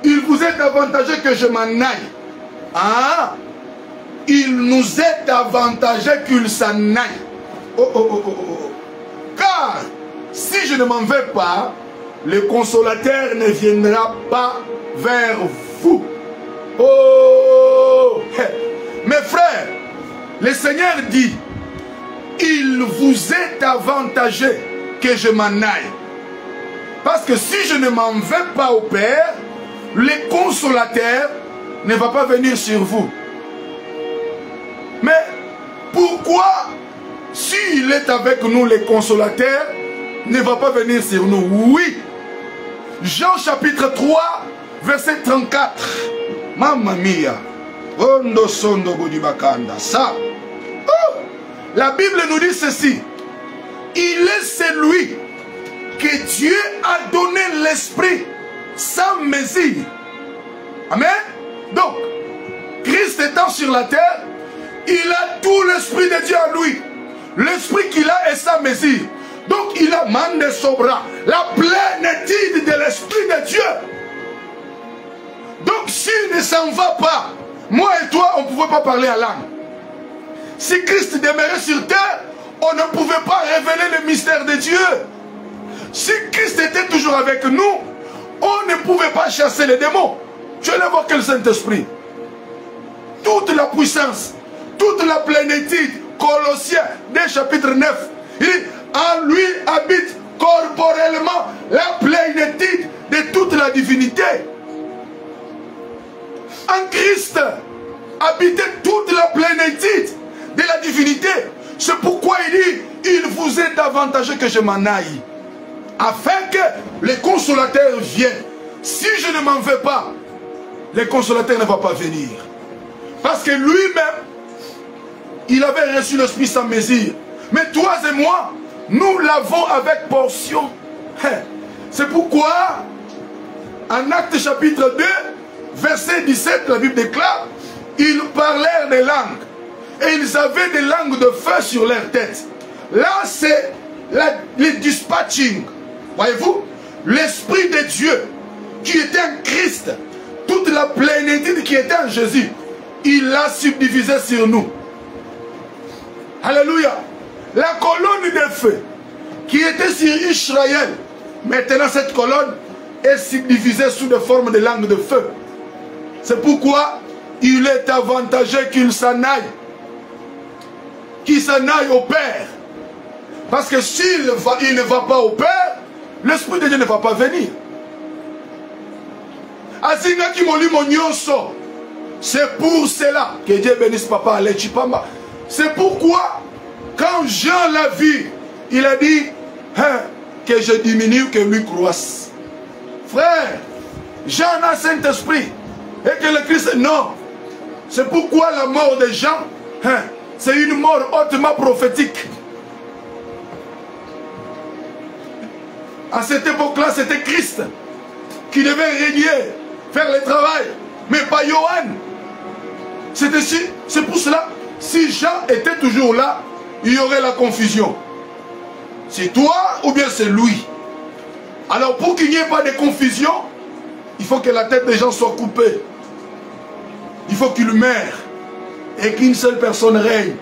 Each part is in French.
il vous est avantageux que je m'en aille. Ah, il nous est avantageux qu'il s'en aille. Oh, oh, oh, oh, oh. Car si je ne m'en vais pas, le consolateur ne viendra pas vers vous. Oh, mes frères, le Seigneur dit, il vous est avantageux que je m'en aille. Parce que si je ne m'en vais pas au Père, le consolateur ne va pas venir sur vous. Mais pourquoi, s'il est avec nous, le consolateur ne va pas venir sur nous? Oui. Jean chapitre 3, verset 34. Mamma mia. Ondo sondo budibakanda. Ça. Oh. La Bible nous dit ceci. Il est celui que Dieu a donné l'esprit sans mesure. Amen. Donc, Christ étant sur la terre, il a tout l'esprit de Dieu en lui. L'esprit qu'il a est sans mesure. Donc il a mandé sobra, la plénitude de l'esprit de Dieu. Donc s'il ne s'en va pas, moi et toi, on ne pouvait pas parler à langue. Si Christ demeurait sur terre, on ne pouvait pas révéler le mystère de Dieu. Si Christ était toujours avec nous, on ne pouvait pas chasser les démons. Tu allais voir quel Saint-Esprit. Toute la puissance, toute la plénitude, Colossiens 2 chapitre 9, il dit, en lui habite corporellement la plénitude de toute la divinité. En Christ habitait toute la plénitude de la divinité. C'est pourquoi il dit, il vous est avantageux que je m'en aille, afin que le consolateur vienne. Si je ne m'en vais pas, le consolateur ne va pas venir. Parce que lui-même, il avait reçu l'esprit sans mesure. Mais toi et moi, nous l'avons avec portion. C'est pourquoi, en Actes chapitre 2, verset 17, la Bible déclare, ils parlèrent des langues. Et ils avaient des langues de feu sur leur tête. Là, c'est le dispatching. Voyez-vous, l'Esprit de Dieu, qui était en Christ, toute la plénitude qui était en Jésus, il l'a subdivisé sur nous. Alléluia. La colonne de feu qui était sur Israël, maintenant cette colonne est subdivisée sous des formes de langues de feu. C'est pourquoi il est avantageux qu'il s'en aille. Qu'il s'en aille au Père. Parce que s'il ne va pas au Père, l'Esprit de Dieu ne va pas venir. C'est pour cela que Dieu bénisse Papa Alechipamba. C'est pourquoi, quand Jean l'a vu, il a dit hein, que je diminue, que lui croisse. Frère, Jean a Saint-Esprit. Et que le Christ, non. C'est pourquoi la mort de Jean, hein, c'est une mort hautement prophétique. À cette époque-là, c'était Christ qui devait régner, faire le travail, mais pas Johan. C'est pour cela, si Jean était toujours là, il y aurait la confusion. C'est toi ou bien c'est lui. Alors pour qu'il n'y ait pas de confusion, il faut que la tête des gens soit coupée. Il faut qu'il meure et qu'une seule personne règne.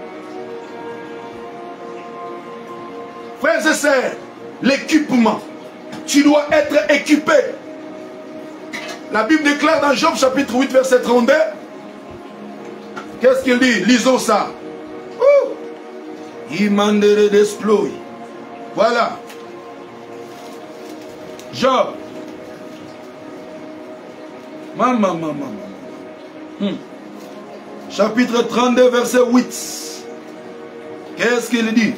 Frères et sœurs, l'équipement, tu dois être équipé. La Bible déclare dans Job chapitre 8 verset 32. Qu'est-ce qu'il dit? Lisons ça. Imandere d'exploit. Voilà. Job. Maman. Chapitre 32 verset 8. Qu'est-ce qu'il dit?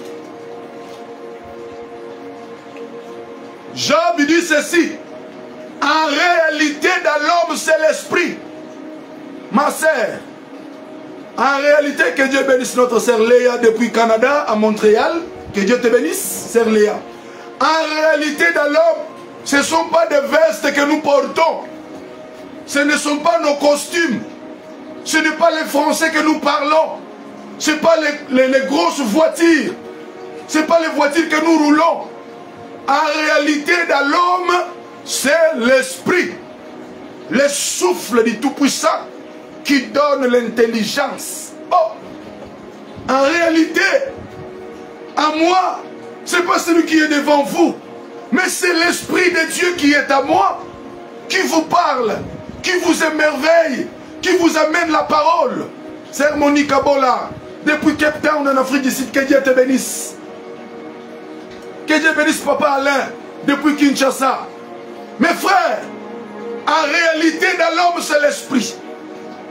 Job dit ceci. En réalité, dans l'homme, c'est l'esprit. Ma sœur, en réalité, que Dieu bénisse notre sœur Léa depuis Canada à Montréal. Que Dieu te bénisse, sœur Léa. En réalité, dans l'homme, ce ne sont pas des vestes que nous portons. Ce ne sont pas nos costumes. Ce n'est pas les Français que nous parlons. Ce n'est pas les grosses voitures. Ce n'est pas les voitures que nous roulons. En réalité, dans l'homme, c'est l'esprit. le souffle du Tout-Puissant qui donne l'intelligence. Oh, en réalité, à moi, ce n'est pas celui qui est devant vous, mais c'est l'Esprit de Dieu qui est à moi, qui vous parle, qui vous émerveille, qui vous amène la parole. Sœur Monique Abola, depuis Cape Town en Afrique du Sud, que Dieu te bénisse. Que Dieu bénisse Papa Alain, depuis Kinshasa. Mes frères, en réalité, dans l'homme, c'est l'Esprit.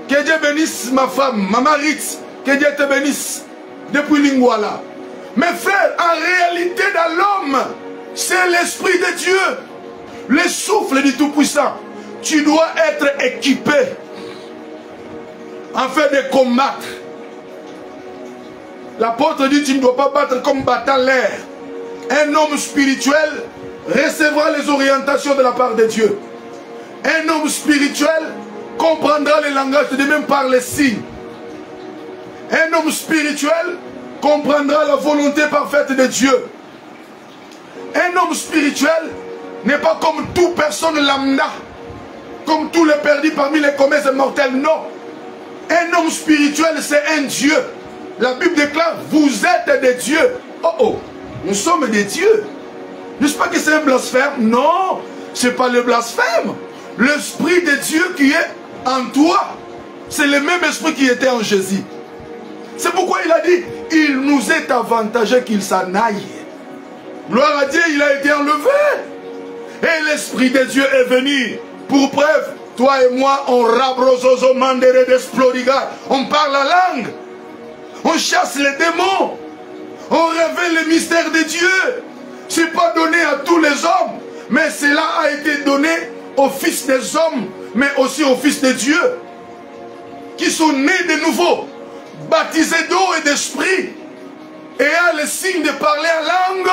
Que Dieu bénisse ma femme, ma Marit, que Dieu te bénisse, depuis Lingwala. Mes frères, en réalité, dans l'homme, c'est l'Esprit de Dieu, le souffle du Tout-Puissant. Tu dois être équipé afin de combattre. L'apôtre dit, tu ne dois pas battre comme battant l'air. Un homme spirituel recevra les orientations de la part de Dieu. Un homme spirituel comprendra le langage de Dieu même par les signes. Un homme spirituel comprendra la volonté parfaite de Dieu. Un homme spirituel n'est pas comme toute personne lambda, comme tous les perdus parmi les commerces mortels. Non. Un homme spirituel, c'est un Dieu. La Bible déclare, vous êtes des dieux. Oh oh, nous sommes des dieux. N'est-ce pas que c'est un blasphème? Non, ce n'est pas le blasphème. L'Esprit de Dieu qui est en toi, c'est le même esprit qui était en Jésus. C'est pourquoi il a dit, il nous est avantageux qu'il s'en aille. Gloire à Dieu, il a été enlevé. Et l'Esprit de Dieu est venu. Pour preuve, toi et moi, on rabrososo mandere d'esploriga. On parle la langue. On chasse les démons. On révèle le mystère de Dieu. Ce n'est pas donné à tous les hommes, mais cela a été donné aux fils des hommes, mais aussi aux fils de Dieu, qui sont nés de nouveau, baptisés d'eau et d'esprit, et a le signe de parler en langue.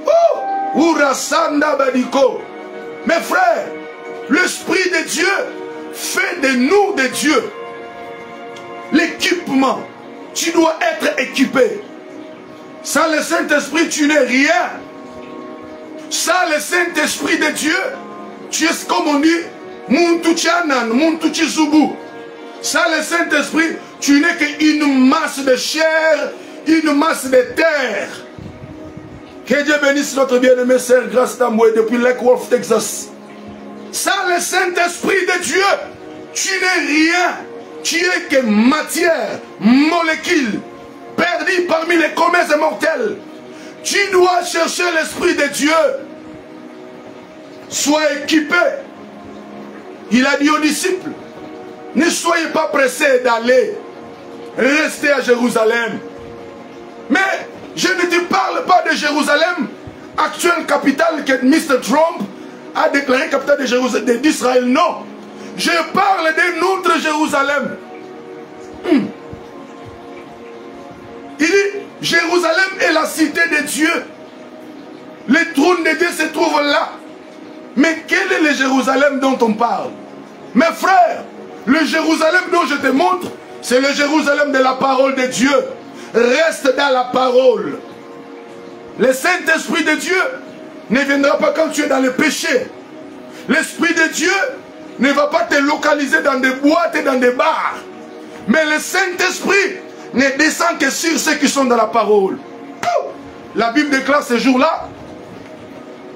Oh, Urasanda Badiko. Mes frères, l'Esprit de Dieu fait de nous des dieux. L'équipement, tu dois être équipé. Sans le Saint-Esprit, tu n'es rien. Sans le Saint-Esprit de Dieu, tu es comme on dit, Muntuchanan, Muntuchizubu. Sans le Saint-Esprit, tu n'es qu'une masse de chair, une masse de terre. Que Dieu bénisse notre bien-aimé Sœur Grace Tamboué depuis Lake Wolf, Texas. Sans le Saint-Esprit de Dieu, tu n'es rien. Tu es que matière, molécule, perdu parmi les commerces mortels. Tu dois chercher l'Esprit de Dieu. Sois équipé. Il a dit aux disciples, ne soyez pas pressés d'aller. Restez à Jérusalem. Mais je ne te parle pas de Jérusalem, actuelle capitale que Mr. Trump a déclaré capitale d'Israël. Non. Je parle de notre Jérusalem. Il dit, Jérusalem est la cité de Dieu. Le trône de Dieu se trouve là. Mais quel est le Jérusalem dont on parle? Mes frères, le Jérusalem dont je te montre, c'est le Jérusalem de la parole de Dieu. Reste dans la parole. Le Saint-Esprit de Dieu ne viendra pas quand tu es dans le péché. L'Esprit de Dieu ne va pas te localiser dans des boîtes et dans des bars. Mais le Saint-Esprit ne descend que sur ceux qui sont dans la parole. La Bible déclare ce jour-là,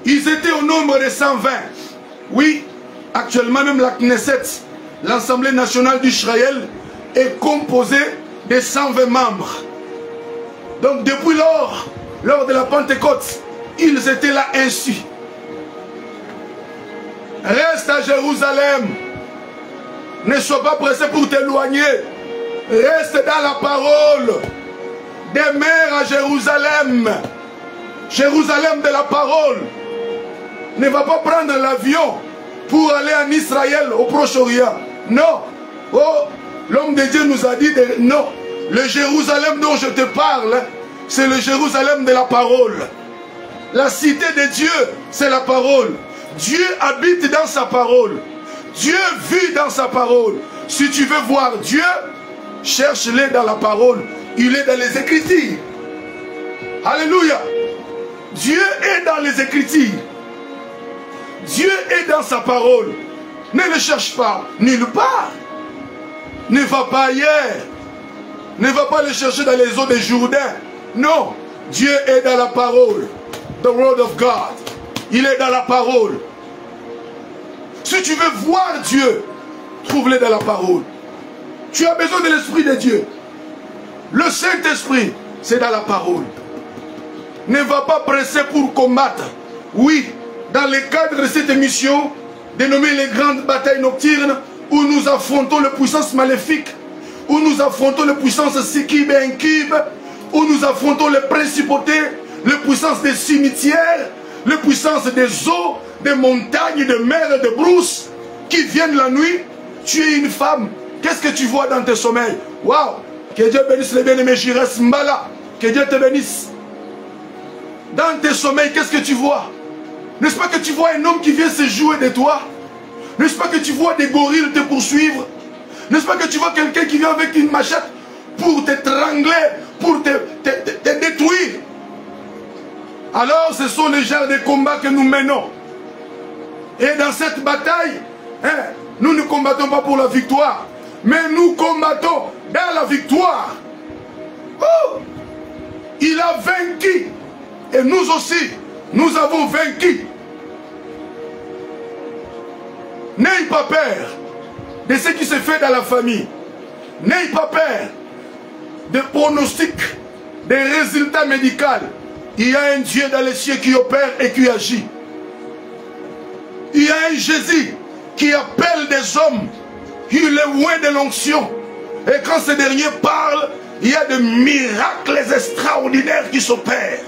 ils étaient au nombre de 120. Oui, actuellement même la Knesset, l'Assemblée nationale d'Israël, est composée de 120 membres. Donc depuis lors de la Pentecôte, ils étaient là ainsi. Reste à Jérusalem. Ne sois pas pressé pour t'éloigner. Reste dans la parole. Demeure à Jérusalem. Jérusalem de la parole. Ne va pas prendre l'avion pour aller en Israël, au Proche-Orient. Non. Oh, l'homme de Dieu nous a dit non. Le Jérusalem dont je te parle, c'est le Jérusalem de la parole. La cité de Dieu, c'est la parole. Dieu habite dans sa parole. Dieu vit dans sa parole. Si tu veux voir Dieu, cherche-le dans la parole. Il est dans les Écritures. Alléluia. Dieu est dans les Écritures. Dieu est dans sa parole. Ne le cherche pas nulle part. Ne va pas ailleurs. Ne va pas le chercher dans les eaux des Jourdain. Non. Dieu est dans la parole. The word of God. Il est dans la parole. Si tu veux voir Dieu, trouve-le dans la parole. Tu as besoin de l'Esprit de Dieu. Le Saint-Esprit, c'est dans la parole. Ne va pas presser pour combattre. Oui, dans le cadre de cette émission, dénommée les grandes batailles nocturnes, où nous affrontons les puissances maléfiques, où nous affrontons les puissances sikibes et incubes, où nous affrontons les principautés, les puissances des cimetières, les puissances des eaux, des montagnes, des mers et des brousses, qui viennent la nuit. Tu es une femme. Qu'est-ce que tu vois dans tes sommeils? Waouh! Que Dieu bénisse les bien-aimés Jires Mbala. Que Dieu te bénisse. Dans tes sommeils, qu'est-ce que tu vois? N'est-ce pas que tu vois un homme qui vient se jouer de toi? N'est-ce pas que tu vois des gorilles te poursuivre? N'est-ce pas que tu vois quelqu'un qui vient avec une machette pour t'étrangler, pour te détruire? Alors ce sont les genres de combats que nous menons. Et dans cette bataille, nous ne combattons pas pour la victoire, mais nous combattons dans la victoire. Oh! Il a vaincu. Et nous aussi, nous avons vaincu. N'ayez pas peur de ce qui se fait dans la famille. N'ayez pas peur des pronostics, des résultats médicaux. Il y a un Dieu dans les cieux qui opère et qui agit. Il y a un Jésus qui appelle des hommes. Il est loin de l'onction. Et quand ces derniers parlent, il y a des miracles extraordinaires qui s'opèrent.